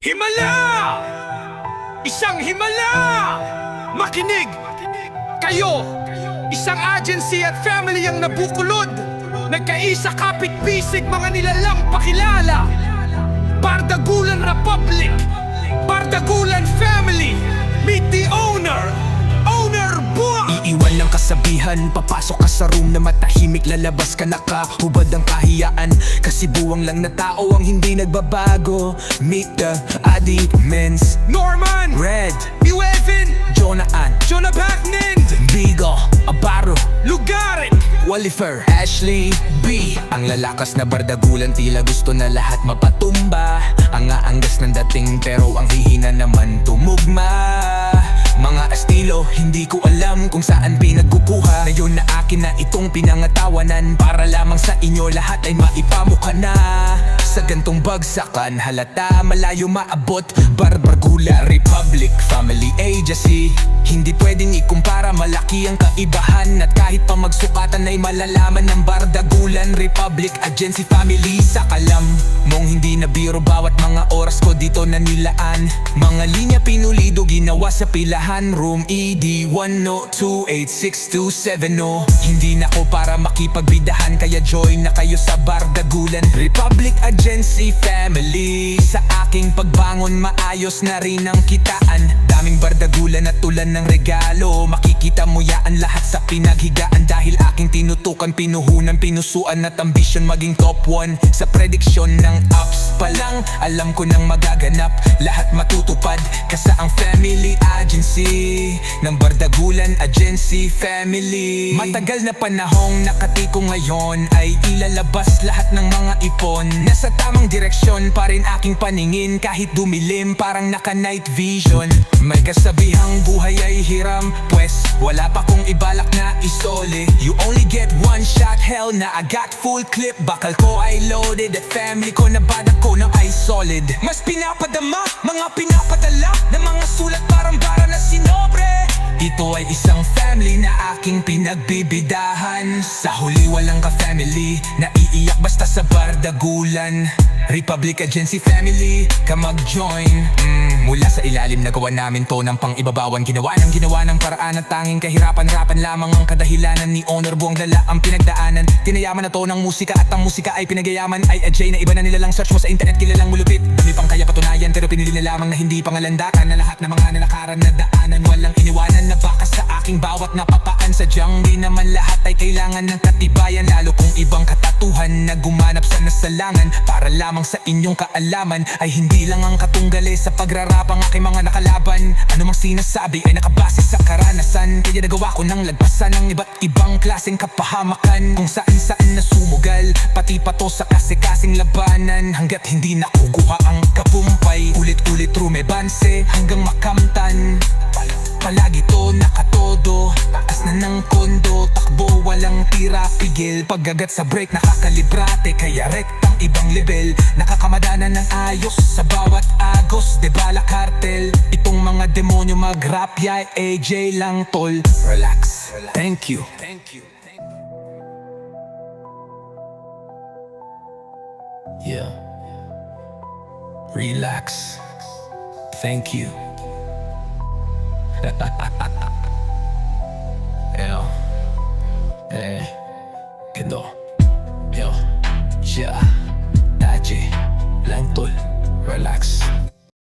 Himala! Isang himala! Makinig! Kayo! Isang agency at family ang nabukulod. Nagkaisa kapit-bisig mga nilalang pakilala. Bardagulan Republic, Bardagulan Family. Meet the owner, Owner Buang! Iiwan ng kasabihan, papasok ka sa room na matahimik, lalabas ka nakahubad ang kahiyaan. Kasi buwang lang na tao ang hindi nagbabago. Meet the Adi Men's, Norman, Red, Uevin, Jonaan, Jonah Backnind, Bigo, Abaro, Lugarin, Walifer, Ashley, B. Ang lalakas na bardagulan, tila gusto na lahat mapatumba. Ang aangas ng dating pero ang hihina naman tumugma. Mga estilo, hindi ko alam kung saan pinagkukuha. Ngayon na akin na itong pinangatawanan, para lamang sa inyo lahat ay maipamukha na. Sa gantong bagsakan, halata malayo maabot. Barbargula Republic, Family Agency. Hindi pwedeng ikumpara, malaki ang kaibahan. At kahit pa magsukatan ay malalaman ng Bardagulan Republic Agency Family. Sa kalam mong hindi na biro, bawat mga oras ko dito nanilaan. Mga linya pinulido, ginawa sa pilahan. Room ED 1028627. Hindi na ko para makipagbidahan, kaya join na kayo sa Bardagulan Republic Agency Family. Sa aking pagbangon, maayos na rin ang kitaan. Daming bardagulan at tulan ng regalo. Makikita mo yaan lahat sa pinaghigaan. Dahil aking tinutukan, pinuhunan, pinusuan at ambisyon maging top 1. Sa prediksyon ng ups pa lang, alam ko nang magaganap. Lahat matutupad, kasaang family agency ng Bardagulan Agency Family. Matagal na panahong nakatiko, ngayon ay ilalabas lahat ng mga ipon. Nasa tamang direksyon pa rin aking paningin, kahit dumilim parang naka night vision. May kasabihang buhay ay hiram, pwes wala pa kong ibalak na isole. You only get one shot, hell na I got full clip. Bakal ko ay loaded at family ko na badak ko na ay solid. Mas pinapadama, mga pinapadala na mga sulat parang bara na sinobre. Ito ay isang family na aking pinagbibidahan. Sa huli walang ka-family na iiyak basta sa Bardagulan Republic Agency Family ka mag-join. Mula sa ilalim nagawa namin to ng pang-ibabawan. Ginawa ng paraan at tanging kahirapan-harapan lamang ang kadahilanan. Ni Owner Buang dala ang pinagdaanan. Tinayaman na to ng musika at ang musika ay pinagayaman. Ay AJ na iba na nila lang search mo sa internet, kilalang mulupit. Dami pang kaya patunayan pero pinili na lamang na hindi pangalandakan. Na lahat ng mga nalakaran na daanan, walang iniwanan na baka sa aking bawat napapaan. Sadyang di naman lahat ay kailangan ng katibayan. Lalo kung ibang katatuhan na gumanap sa nasalangan. Para lamang sa inyong kaalaman ay hindi lang ang katunggali sa pagrarap ang aking mga nakalaban. Ano mang sinasabi ay nakabase sa karanasan. Kaya nagawa ko ng lagpasan ng iba't ibang klaseng kapahamakan. Kung saan-saan na sumugal, pati pa to sa kasi-kasing labanan. Hanggat hindi nakukuha ang kapumpay, ulit-ulit rumebanse hanggang makamtan. Palagi to nakatodo, taas na ng kondo, takbo walang tira, pigil. Paggagat sa break nakakalibrate, kaya rektang ibang level. Nakakamadanan ng ayos sa bawat agos, de bala cartel. Itong mga demonyo mag-rap, ya AJ lang tol. Relax, thank you. Yeah. Relax. Thank you. Yo. Eh. Gendo. Yo. Yeah.